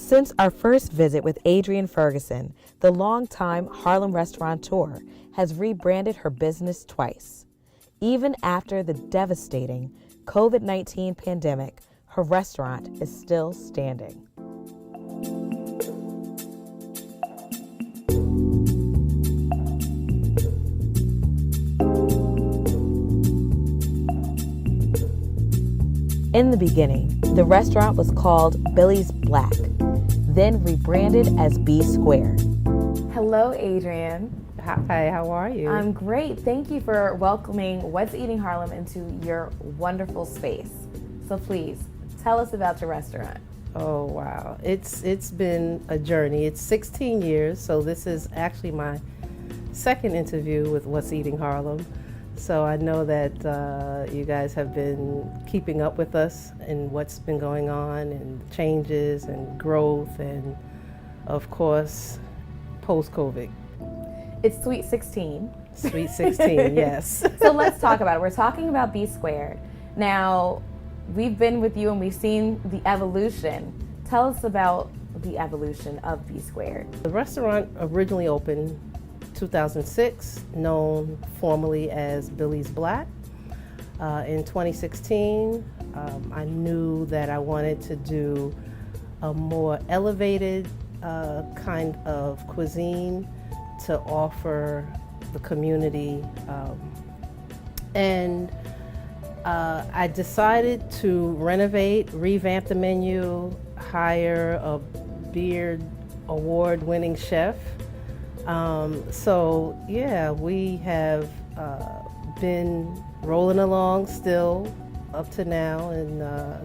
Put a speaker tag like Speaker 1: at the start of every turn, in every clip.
Speaker 1: Since our first visit with Adriane Ferguson, the longtime Harlem restaurateur has rebranded her business twice. Even after the devastating COVID-19 pandemic, her restaurant is still standing. In the beginning, the restaurant was called Billy's Black, then rebranded as B². Hello, Adriane.
Speaker 2: Hi, how are you?
Speaker 1: I'm great. Thank you for welcoming What's Eating Harlem into your wonderful space. So please, tell us about your restaurant.
Speaker 2: Oh, wow. It's been a journey. It's 16 years, so this is actually my second interview with What's Eating Harlem. So I know that you guys have been keeping up with us and what's been going on and changes and growth and, of course, post-COVID.
Speaker 1: It's Sweet 16.
Speaker 2: Sweet 16, yes.
Speaker 1: So let's talk about it. We're talking about B². Now, we've been with you and we've seen the evolution. Tell us about the evolution of B².
Speaker 2: The restaurant originally opened 2006, known formally as Billy's Black. In 2016, I knew that I wanted to do a more elevated kind of cuisine to offer the community. And I decided to renovate, revamp the menu, hire a Beard award-winning chef. So yeah, we have been rolling along still up to now in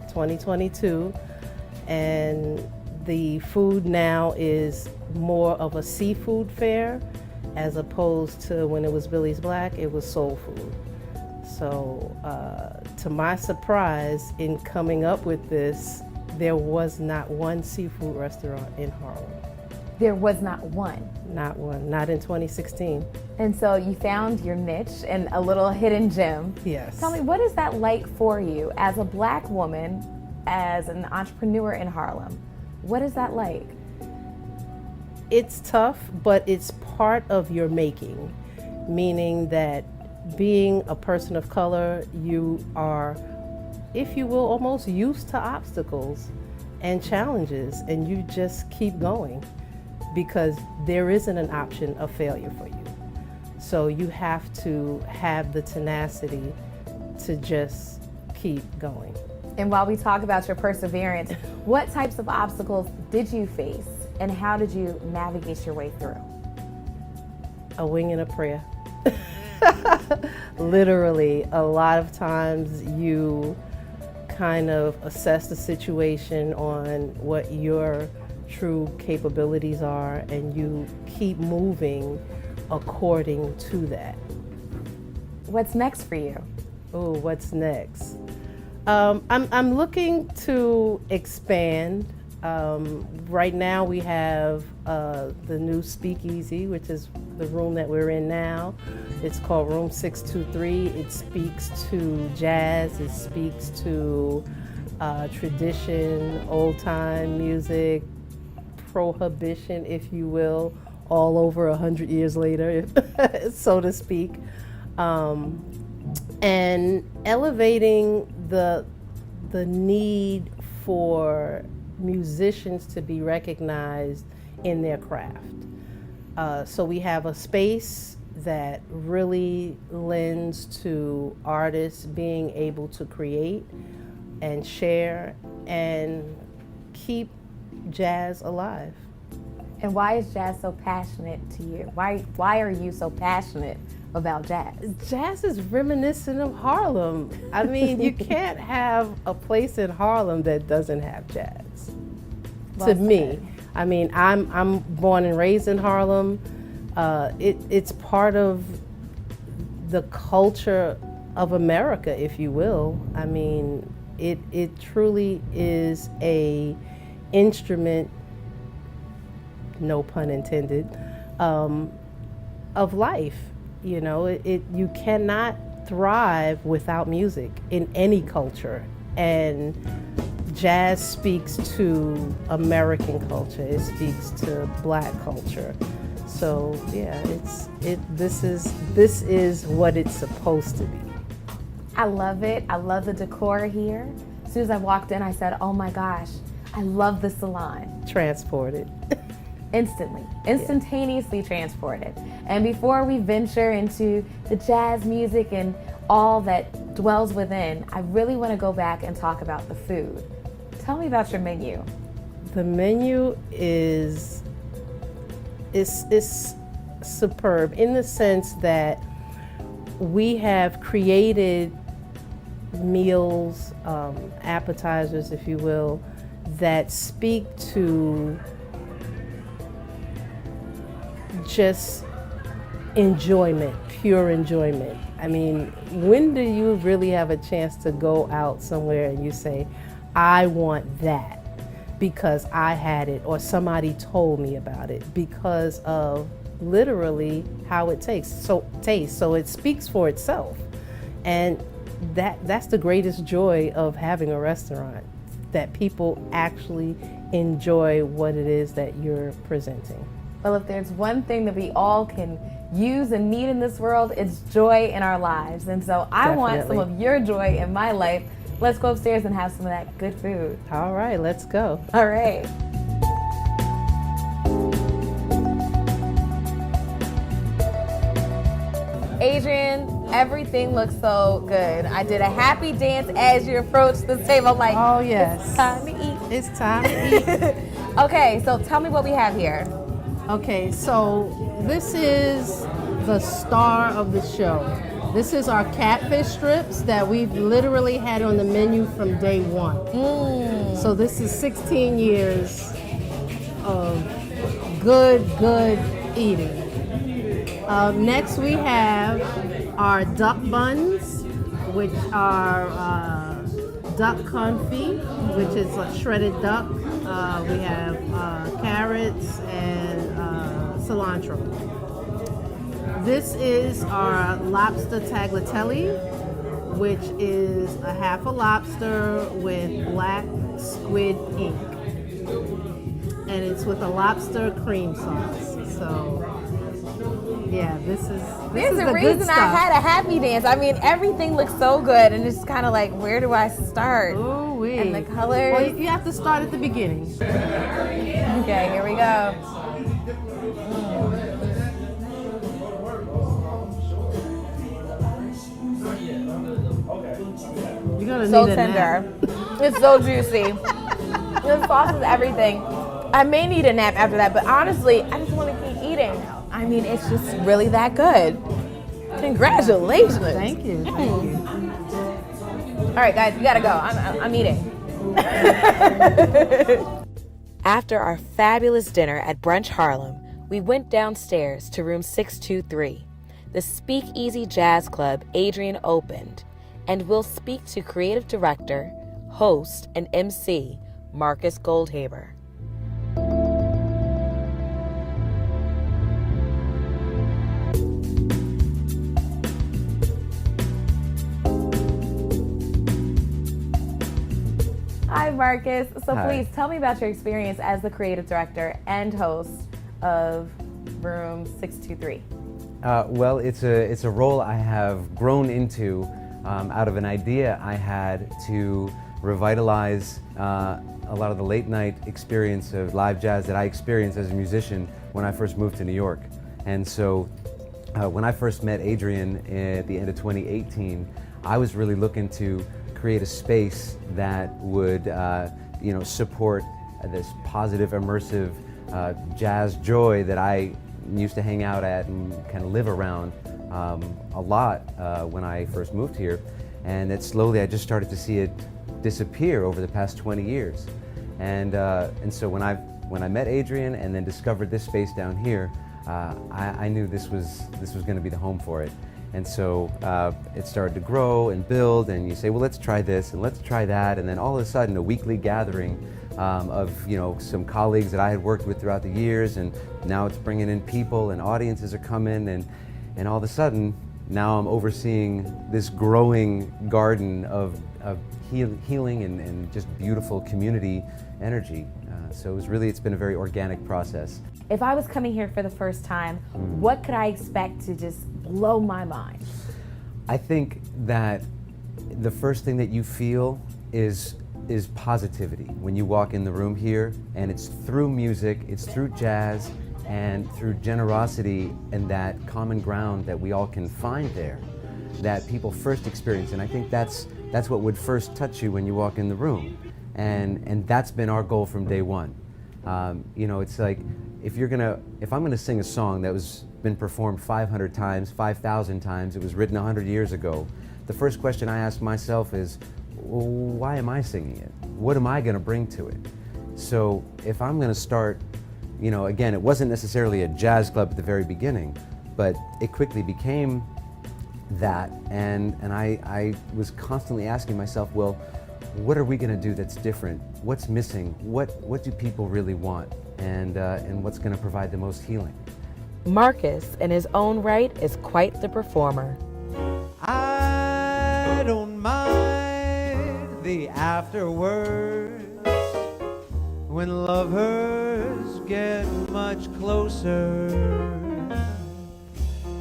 Speaker 2: 2022, and the food now is more of a seafood fare as opposed to when it was Billy's Black, it was soul food. So to my surprise in coming up with this, there was not one seafood restaurant in Harlem.
Speaker 1: There was not one?
Speaker 2: Not one, not in 2016.
Speaker 1: And so you found your niche and a little hidden gem.
Speaker 2: Yes.
Speaker 1: Tell me, what is that like for you as a Black woman, as an entrepreneur in Harlem? What is that like?
Speaker 2: It's tough, but it's part of your making, meaning that being a person of color, you are, if you will, almost used to obstacles and challenges, and you just keep going because there isn't an option of failure for you. So you have to have the tenacity to just keep going.
Speaker 1: And while we talk about your perseverance, what types of obstacles did you face and how did you navigate your way through?
Speaker 2: A wing and a prayer. Literally, a lot of times you kind of assess the situation on what your true capabilities are, and you keep moving according to that.
Speaker 1: What's next for you?
Speaker 2: Oh, what's next? I'm looking to expand. Right now we have the new Speakeasy, which is the room that we're in now. It's called Room 623. It speaks to jazz, it speaks to tradition, old time music, prohibition, if you will, all over 100 years later, so to speak. And elevating the need for musicians to be recognized in their craft. So we have a space that really lends to artists being able to create and share and keep jazz alive.
Speaker 1: And why is jazz so passionate to you? Why are you so passionate about jazz?
Speaker 2: Jazz is reminiscent of Harlem. I mean, you can't have a place in Harlem that doesn't have jazz.
Speaker 1: Well
Speaker 2: to
Speaker 1: said.
Speaker 2: Me, I mean, I'm born and raised in Harlem. It's part of the culture of America, if you will. I mean, it truly is a instrument, no pun intended, of life. You know, you cannot thrive without music in any culture. And jazz speaks to American culture. It speaks to Black culture. So yeah, this is what it's supposed to be.
Speaker 1: I love it. I love the decor here. As soon as I walked in, I said, oh my gosh, I love the salon.
Speaker 2: Transported.
Speaker 1: Instantly, instantaneously transported. And before we venture into the jazz music and all that dwells within, I really want to go back and talk about the food. Tell me about your menu.
Speaker 2: The menu is superb in the sense that we have created meals, appetizers, if you will, that speak to just enjoyment, pure enjoyment. I mean, when do you really have a chance to go out somewhere and you say, I want that because I had it or somebody told me about it, because of literally how it tastes. So it speaks for itself. And that's the greatest joy of having a restaurant, that people actually enjoy what it is that you're presenting.
Speaker 1: Well, if there's one thing that we all can use and need in this world, it's joy in our lives. And so I want some of your joy in my life. Let's go upstairs and have some of that good food.
Speaker 2: All right, let's go.
Speaker 1: All right. Adriane, everything looks so good. I did a happy dance as you approached the table. I'm like,
Speaker 2: oh yes,
Speaker 1: it's time to eat.
Speaker 2: It's time to eat.
Speaker 1: Okay, so tell me what we have here.
Speaker 2: Okay, so this is the star of the show. This is our catfish strips that we've literally had on the menu from day one. So this is 16 years of good eating. Next we have our duck buns, which are duck confit, which is a shredded duck. We have carrots and cilantro. This is our lobster tagliatelle, which is a half a lobster with black squid ink. And it's with a lobster cream sauce. So yeah, this is the
Speaker 1: reason I had a happy dance. I mean, everything looks so good, and it's kind of like, where do I start?
Speaker 2: Ooh-wee.
Speaker 1: And the colors.
Speaker 2: Well, you have to start at the beginning.
Speaker 1: Okay, here we go.
Speaker 2: You're gonna
Speaker 1: so
Speaker 2: need a
Speaker 1: tender.
Speaker 2: nap.
Speaker 1: It's so juicy. The sauce is everything. I may need a nap after that, but honestly, I just want to keep eating. I mean, it's just really that good. Congratulations.
Speaker 2: Thank you. Thank you.
Speaker 1: All right, guys, we gotta go. I'm eating. After our fabulous dinner at Brunch Harlem, we went downstairs to room 623. The Speakeasy Jazz Club Adriane opened, and we'll speak to creative director, host, and MC, Marcus Goldhaber. Hi, Marcus. So
Speaker 3: Hi.
Speaker 1: Please tell me about your experience as the creative director and host of Room 623.
Speaker 3: Well, it's a role I have grown into out of an idea I had to revitalize a lot of the late night experience of live jazz that I experienced as a musician when I first moved to New York. And so when I first met Adriane at the end of 2018, I was really looking to create a space that would support this positive, immersive jazz joy that I used to hang out at and kind of live around a lot when I first moved here. And that slowly I just started to see it disappear over the past 20 years. And so when I met Adriane and then discovered this space down here, I knew this was going to be the home for it. And so it started to grow and build, and you say, well, let's try this and let's try that, and then all of a sudden a weekly gathering of some colleagues that I had worked with throughout the years, and now it's bringing in people and audiences are coming, and all of a sudden now I'm overseeing this growing garden of healing and just beautiful community energy. So it's been a very organic process.
Speaker 1: If I was coming here for the first time, what could I expect to just blow my mind?
Speaker 3: I think that the first thing that you feel is positivity when you walk in the room here, and it's through music, it's through jazz, and through generosity and that common ground that we all can find there, that people first experience. And I think that's what would first touch you when you walk in the room, and that's been our goal from day one. You know, it's like if I'm gonna sing a song that was been performed 500 times, 5,000 times, it was written 100 years ago, the first question I ask myself is, well, why am I singing it? What am I gonna bring to it? So if I'm gonna start, you know, again, it wasn't necessarily a jazz club at the very beginning, but it quickly became that, and I was constantly asking myself, well, what are we gonna do that's different? What's missing? What do people really want? And what's gonna provide the most healing?
Speaker 1: Marcus, in his own right, is quite the performer.
Speaker 4: I don't mind the afterwards when lovers get much closer,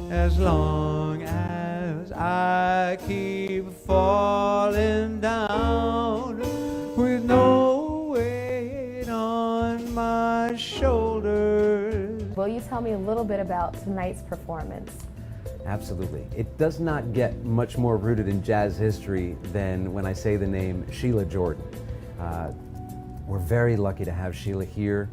Speaker 4: as long as I keep falling down with no weight on my shoulders.
Speaker 1: Will you tell me a little bit about tonight's performance?
Speaker 3: Absolutely. It does not get much more rooted in jazz history than when I say the name Sheila Jordan. We're very lucky to have Sheila here.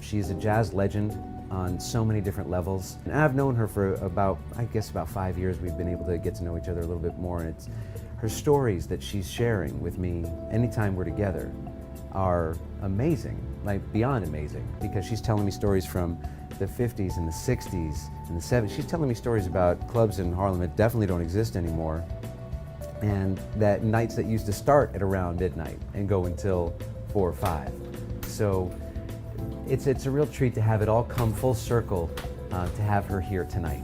Speaker 3: She's a jazz legend on so many different levels. And I've known her for about 5 years. We've been able to get to know each other a little bit more, and it's her stories that she's sharing with me anytime we're together are amazing, like beyond amazing, because she's telling me stories from the 50s and the 60s and the 70s. She's telling me stories about clubs in Harlem that definitely don't exist anymore, and that nights that used to start at around midnight and go until 4 or 5. So it's a real treat to have it all come full circle, to have her here tonight.